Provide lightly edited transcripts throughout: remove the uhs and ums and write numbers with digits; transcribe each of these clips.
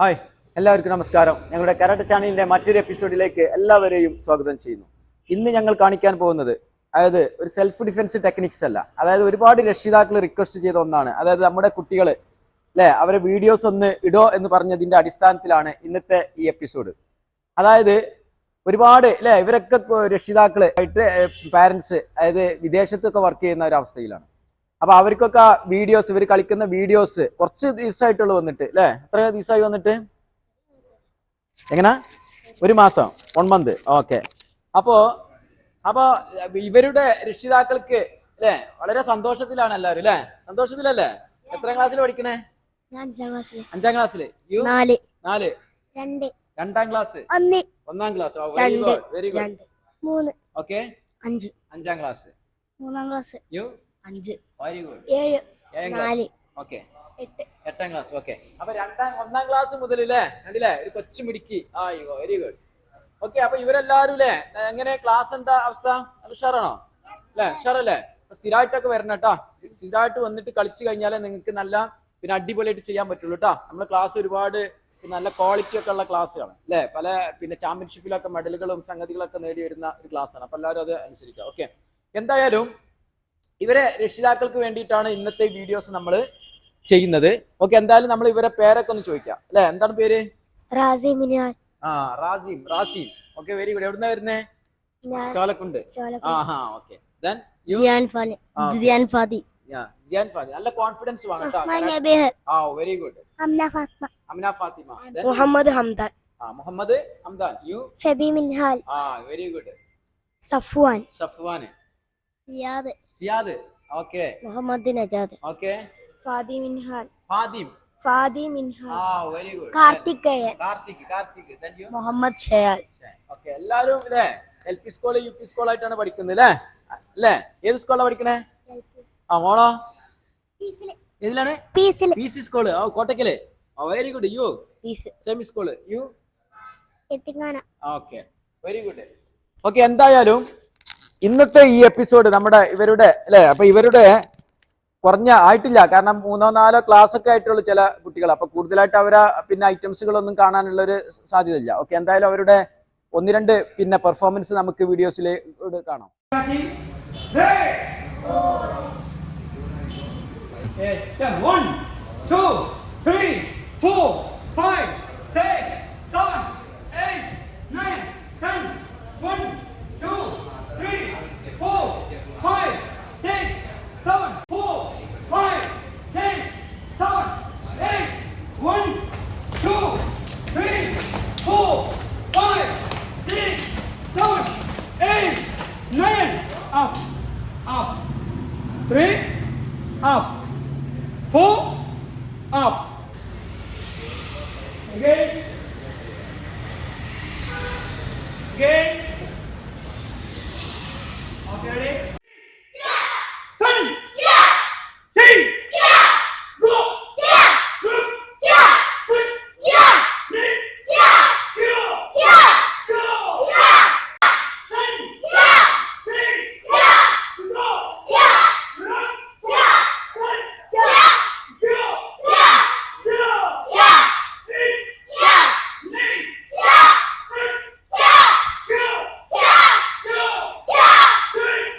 Hi, എല്ലാവർക്കും നമസ്കാരം. ഞങ്ങളുടെ കരാട്ടെ ചാനലിന്റെ മറ്റൊരു എപ്പിസോഡിലേക്ക് എല്ലാവരെയും സ്വാഗതം ചെയ്യുന്നു. ഇന്ന് ഞങ്ങൾ കാണിക്കാൻ പോകുന്നത് അതായത് ഒരു സെൽഫ് ഡിഫൻസ് ടെക്നിക്സ് അല്ല, അതായത് ഒരുപാട് രക്ഷിതാക്കൾ റിക്വസ്റ്റ് ചെയ്ത ഒന്നാണ്. അതായത് നമ്മുടെ കുട്ടികൾ അല്ലെ അവരെ വീഡിയോസ് ഒന്ന് ഇടോ എന്ന് പറഞ്ഞതിന്റെ അടിസ്ഥാനത്തിലാണ് ഇന്നത്തെ ഈ എപ്പിസോഡ്. അതായത് ഒരുപാട് അല്ലെ ഇവരൊക്കെ രക്ഷിതാക്കള് ആയിട്ട് പാരന്റ്സ് അതായത് വിദേശത്തൊക്കെ വർക്ക് ചെയ്യുന്ന ഒരു അവസ്ഥയിലാണ്. അപ്പൊ അവർക്കൊക്കെ വീഡിയോസ് ഇവർ കളിക്കുന്ന വീഡിയോസ് കുറച്ച് ദിവസമായിട്ടുള്ളൂ വന്നിട്ട് അല്ലെ. എത്ര ദിവസമായി വന്നിട്ട്? എങ്ങനെ? ഒരു മാസം, 1 month. ഓക്കെ. അപ്പോ ഇവരുടെ രക്ഷിതാക്കൾക്ക് അല്ലെ വളരെ സന്തോഷത്തിലാണ് എല്ലാവരും അല്ലെ. സന്തോഷത്തിലല്ലേ? എത്രാം ക്ലാസ്സിൽ പഠിക്കണേ? 5ാം ക്ലാസ്സില്. യു 4 2ാം ക്ലാസ് 1ാം class. Very good, very good. 3 okay. 5ാം ക്ലാസ് 3ാം class. You 5 very good. 7 4 okay. 8ാം ക്ലാസ്. ഓക്കെ. അപ്പൊ 1ാം ക്ലാസ് മുതൽ അല്ലേ കണ്ടില്ലേ ഒരു കൊച്ചു മിടുക്കി. ആയിക്കോ, വെരി ഗുഡ്. ഓക്കെ. അപ്പൊ ഇവരെല്ലാരും അല്ലേ എങ്ങനെ ക്ലാസ് എന്താ അവസ്ഥ? ഉഷാറാണോ അല്ലെ? ഉഷാറല്ലേ? സ്ഥിരമായിട്ടൊക്കെ വരണം കേട്ടോ. സ്ഥിരമായിട്ട് വന്നിട്ട് കളിച്ചു കഴിഞ്ഞാലേ നിങ്ങൾക്ക് നല്ല പിന്നെ അടിപൊളിയായിട്ട് ചെയ്യാൻ പറ്റുള്ളൂ കേട്ടോ. നമ്മുടെ ക്ലാസ് ഒരുപാട് നല്ല ക്വാളിറ്റി ഒക്കെ ഉള്ള ക്ലാസ്സാണ് അല്ലെ. പല പിന്നെ ചാമ്പ്യൻഷിപ്പിലൊക്കെ മെഡലുകളും സംഗതികളൊക്കെ നേടി വരുന്ന ഒരു ക്ലാസ്സാണ്. അപ്പൊ എല്ലാവരും അത് അനുസരിക്കാം. ഓക്കെ. എന്തായാലും ഇവരെ രക്ഷിതാക്കൾക്ക് വേണ്ടിയിട്ടാണ് ഇന്നത്തെ വീഡിയോസ് നമ്മൾ ചെയ്യുന്നത്. ഓക്കെ. എന്തായാലും നമ്മൾ ഇവരെ പേരൊക്കെ ഒന്ന് ചോദിക്കാം അല്ലെ. എന്താണ് പേര്? Rasim. Rasim. Okay, very good. എവിടുന്നാ വരുന്നേ? Cholakkund. Okay. Then you? Jiyan Fadi. നല്ല കോൺഫിഡൻസ് വേണം കേട്ടോ. Very good. Amna Fathima. Muhammad Hamdan. Muhammad Hamdan. You? Febi Minhal. Very good. Safwan. Siyad. Okay. Muhammad Najad. Okay. Fadi Minhal. Very good. Karthik. Then you? Muhammad Shayal. Okay. എല്ലാരും അല്ലേ LP സ്കൂൾ UP സ്കൂൾ ആയിട്ടാണ് പഠിക്കുന്നത് അല്ലേ? ഏത് സ്കൂളിലാണ് പഠിക്കണേ? മോളോ? ഏതിലാണ്? PC school. Kottakkal. Very good. You? Semi school. You? Okay, very good. Okay. എന്തായാലും ഇന്നത്തെ ഈ എപ്പിസോഡ് നമ്മുടെ ഇവരുടെ അല്ലെ. അപ്പൊ ഇവരുടെ കുറഞ്ഞ ആയിട്ടില്ല, കാരണം 3 4 ക്ലാസ് ഒക്കെ ആയിട്ടുള്ള ചില കുട്ടികൾ. അപ്പൊ കൂടുതലായിട്ട് അവരെ പിന്നെ ഐറ്റംസുകളൊന്നും കാണാനുള്ള ഒരു സാധ്യത ഇല്ല. ഓക്കെ. എന്തായാലും അവരുടെ 1-2 പിന്നെ പെർഫോമൻസ് നമുക്ക് വീഡിയോസിൽ കാണാം. Yes, then 1 2 3 4 5 6 7 8 9 10 1 2 3 4 5 6 7 4 5 6 7 8 1 2 3 4 5 6 7 8 9 up 3 up 4 up. Again. Okay, ready? Yeah. Sun. Yeah. Sing. Yeah. Go. Yeah. Look. Yeah. Push. Yeah. Lift. Yeah. Go. Yeah. Show. Yeah. Sun. Yeah. Sing. Yeah. Go. Yeah. Run. Yeah. Punch. Yeah. Go. Yeah. Go. Yeah. Lift. Yeah. Lift. Yeah. Push. Yeah. Go. Yeah. Show. Yeah. Push.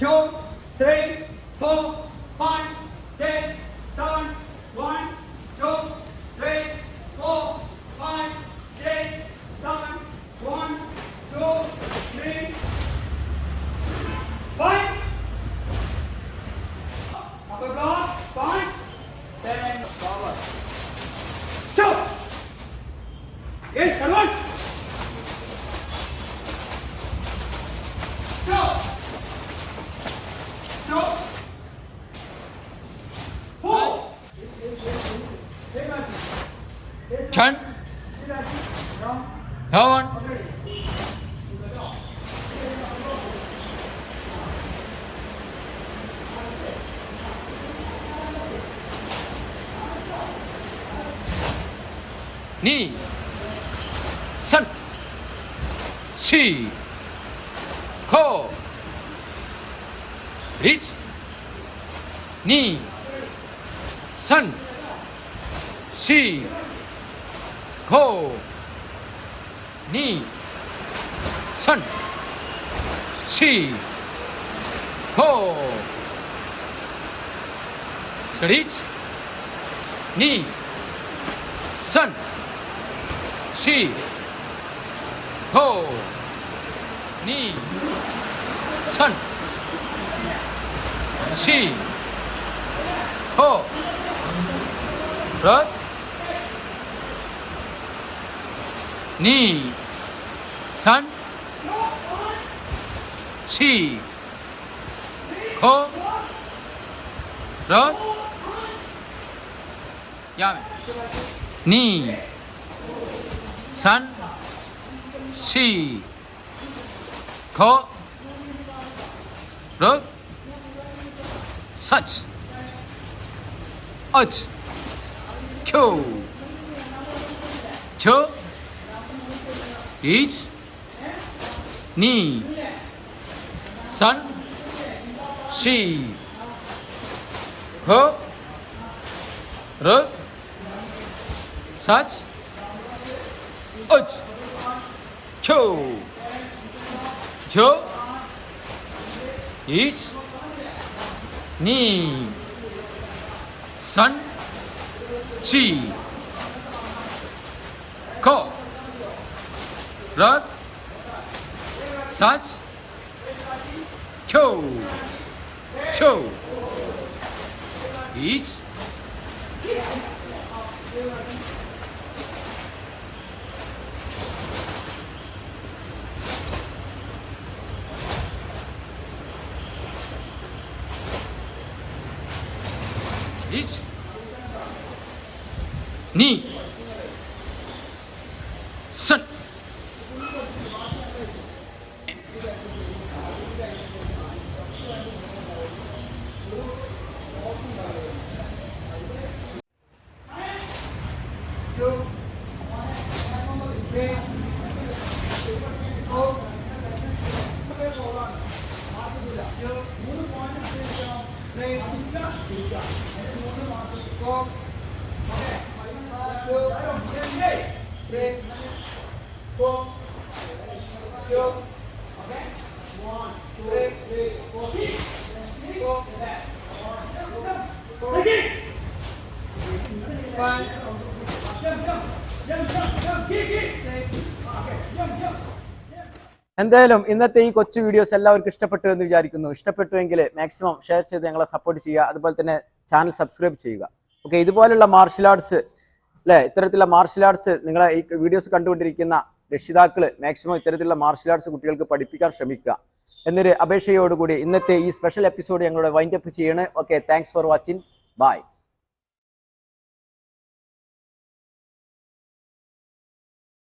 2, 3, 4, 5, 6, 7, 1, 2, 3, 4, 5, 6, 7, 1, 2, 3, 5. Upper block, punch, then forward. 2. Yes, forward. 2. 2. 4. Turn. Down. Knee. Sun. She. Ko. Reach. Knee. Sun. She. Ko. Knee. Sun. She. Ko. Reach. Knee. Sun. She. Ko. Knee. Sun. She. Ko. Right. Knee. Sun. She. Ko. Right. Yeah. Knee. Sun. She. Ko. Right. Such. Ach. Kyo. Cho. Each. Knee. Sun. She. Ho. Ro. Such. Uch. Cho. Cho. Each. Knee. Sun. Chi. Ko. Rat. Such. Kyo. Cho. Each. Each. Knee. Sun. എന്തായാലും ഇന്നത്തെ ഈ കൊച്ചു videos എല്ലാവർക്കും ഇഷ്ടപ്പെട്ടു എന്ന് വിചാരിക്കുന്നു. ഇഷ്ടപ്പെട്ടുവെങ്കിൽ maximum share ചെയ്ത് ഞങ്ങളെ സപ്പോർട്ട് ചെയ്യുക. അതുപോലെ തന്നെ ചാനൽ സബ്സ്ക്രൈബ് ചെയ്യുക. ഓക്കെ, ഇതുപോലുള്ള മാർഷൽ ആർട്സ് അല്ലെ, ഇത്തരത്തിലുള്ള മാർഷൽ ആർട്സ് നിങ്ങളെ ഈ വീഡിയോസ് കണ്ടുകൊണ്ടിരിക്കുന്ന രക്ഷിതാക്കൾ മാക്സിമം ഇത്തരത്തിലുള്ള മാർഷൽ ആർട്സ് കുട്ടികൾക്ക് പഠിപ്പിക്കാൻ ശ്രമിക്കുക എന്നൊരു അപേക്ഷയോടുകൂടി ഇന്നത്തെ ഈ സ്പെഷ്യൽ എപ്പിസോഡ് ഞങ്ങളുടെ വൈൻഡ് അപ്പ് ചെയ്യണേ. Okay, thanks for watching. By.